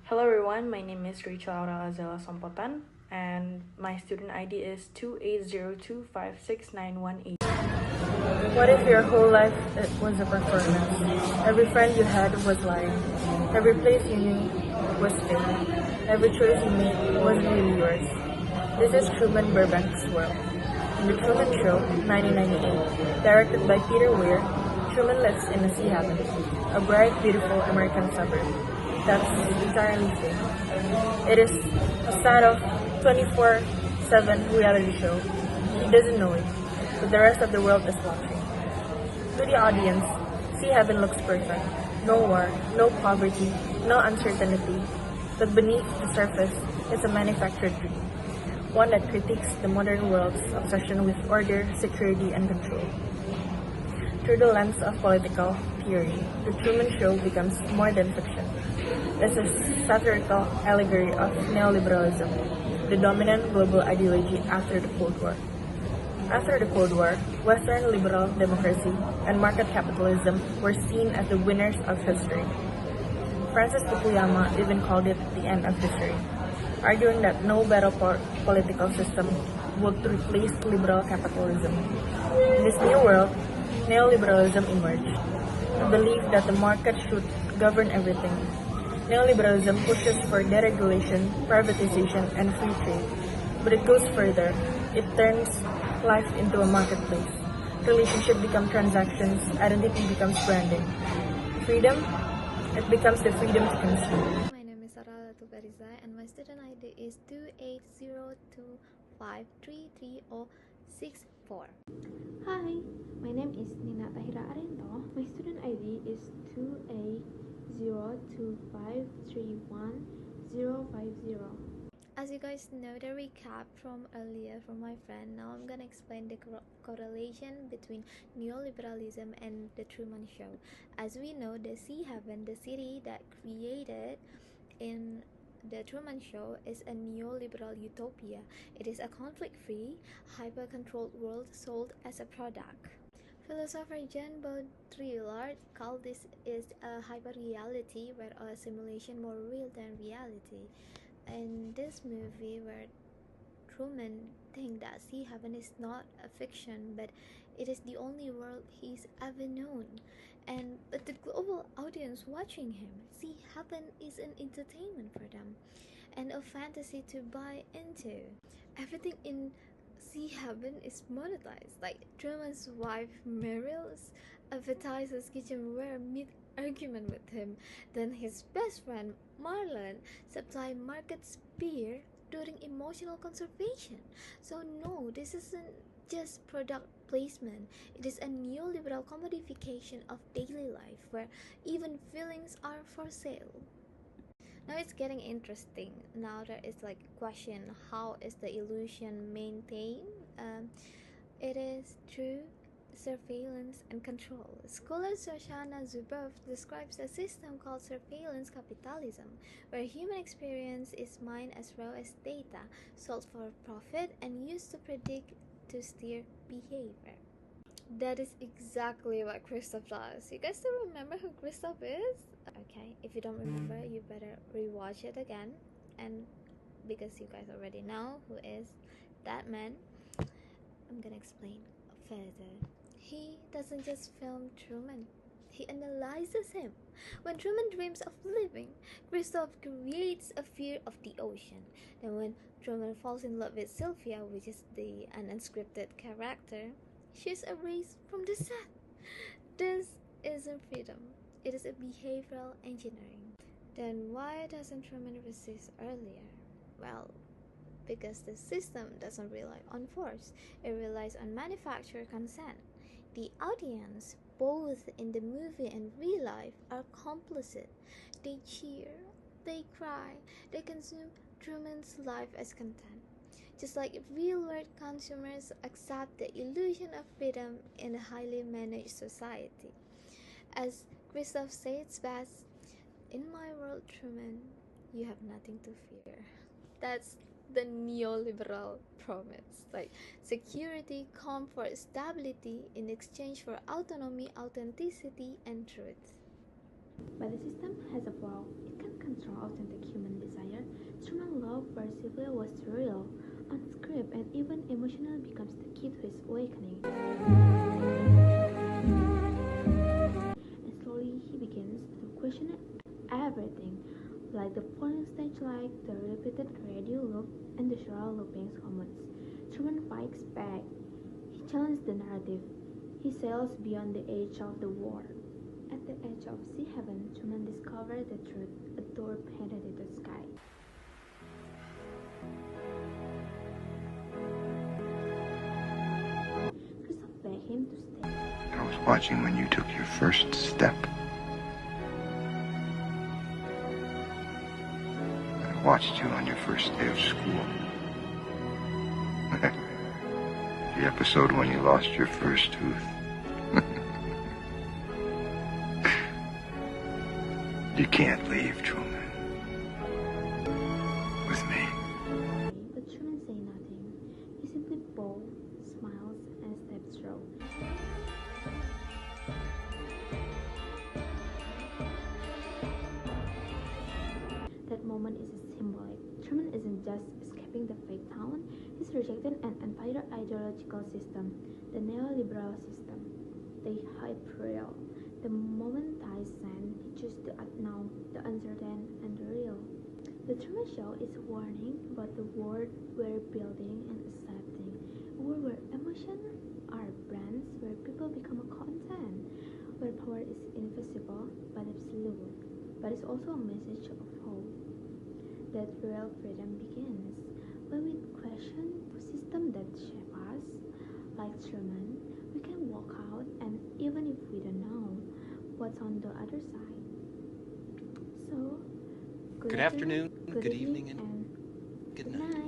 Hello everyone, my name is Rachel Aura Azela Sompotan and my student ID is 2802569118. What if your whole life was a performance? Every friend you had was lying. Every place you knew was fake. Every choice you made wasn't really yours. This is Truman Burbank's world. In The Truman Show, 1998, directed by Peter Weir, Truman lives in a sea haven, a bright, beautiful American suburb that's entirely fake. It is a set of 24/7 reality show. He doesn't know it, but the rest of the world is watching. To the audience, sea heaven looks perfect. No war, no poverty, no uncertainty. But beneath the surface is a manufactured dream, one that critiques the modern world's obsession with order, security, and control. Through the lens of political theory, The Truman Show becomes more than fiction. It's a satirical allegory of neoliberalism, the dominant global ideology after the Cold War. After the Cold War, Western liberal democracy and market capitalism were seen as the winners of history. Francis Fukuyama even called it the end of history, arguing that no better political system would replace liberal capitalism. In this new world, neoliberalism emerged, a belief that the market should govern everything. Neoliberalism pushes for deregulation, privatization, and free trade, but it goes further. It turns life into a marketplace. Relationships become transactions, identity becomes branding. Freedom, it becomes the freedom to consume. My name is Sarah Tubariza and my student ID is 2802533064. Hi, my name is Nina Tahira Arento. My student ID is 2802531050. As you guys know the recap from earlier from my friend, now I'm gonna explain the correlation between neoliberalism and the Truman Show. As we know, the sea haven, the city that created in the Truman Show, is a neoliberal utopia. It is a conflict-free, hyper-controlled world sold as a product. Philosopher Jean Baudrillard called this is a hyper-reality, where a simulation more real than reality. In this movie, where Truman thinks that sea heaven is not a fiction, but it is the only world he's ever known. And but the global audience watching him, sea heaven is an entertainment for them, and a fantasy to buy into. Everything in sea heaven is monetized. Like Truman's wife Meryl's advertises kitchenware mid-argument with him. Then his best friend Marlon supply markets beer during emotional conservation. So no, this isn't just product placement. It is a neoliberal commodification of daily life, where even feelings are for sale. Now it's getting interesting. Now there is like a question: how is the illusion maintained? It is through surveillance and control. Scholar Shoshana Zuboff describes a system called surveillance capitalism, where human experience is mined as raw as data, sold for profit, and used to predict to steer behavior. That is exactly what Christoph does. You guys still remember who Christoph is? Okay, if you don't remember, you better rewatch it again. And because you guys already know who is that man, I'm gonna explain further. He doesn't just film Truman, he analyzes him. When Truman dreams of living, Christoph creates a fear of the ocean. Then when Truman falls in love with Sylvia, which is the unscripted character, she's erased from the set. This isn't freedom, it is a behavioral engineering. Then why doesn't Truman resist earlier? Well, because the system doesn't rely on force, it relies on manufacturer consent. The audience, both in the movie and real life, are complicit. They cheer, they cry, they consume Truman's life as content. Just like real-world consumers accept the illusion of freedom in a highly managed society. As Christoph says best, "In my world, Truman, you have nothing to fear." That's the neoliberal promise, like security, comfort, stability in exchange for autonomy, authenticity, and truth. But the system has a flaw. It can control authentic human impossibly was real, unscripted, and even emotional becomes the key to his awakening. And slowly he begins to question everything, like the falling stage light, the repeated radio loop, and the surreal looping comments. Truman fights back. He challenges the narrative. He sails beyond the edge of the war. At the edge of sea heaven, Truman discovers the truth, a door painted in the sky. Christoph begged him to stay. I was watching when you took your first step. I watched you on your first day of school. The episode when you lost your first tooth. You can't leave, Truman. With me. But Truman says nothing. He simply bows, smiles, and steps through. That moment is symbolic. Truman isn't just escaping the fake town, he's rejecting an entire ideological system, the neoliberal system. They hype real. The moment ties in, he chooses to unknown, the uncertain, and the real. The Truman Show is a warning about the world we're building and accepting, a world where emotions are brands, where people become a content, where power is invisible but absolute, but it's also a message of hope. That real freedom begins when we question the system that shape us. Like Truman, we can walk out, and even if we don't know what's on the other side. So, Good afternoon, good good evening, and and good night.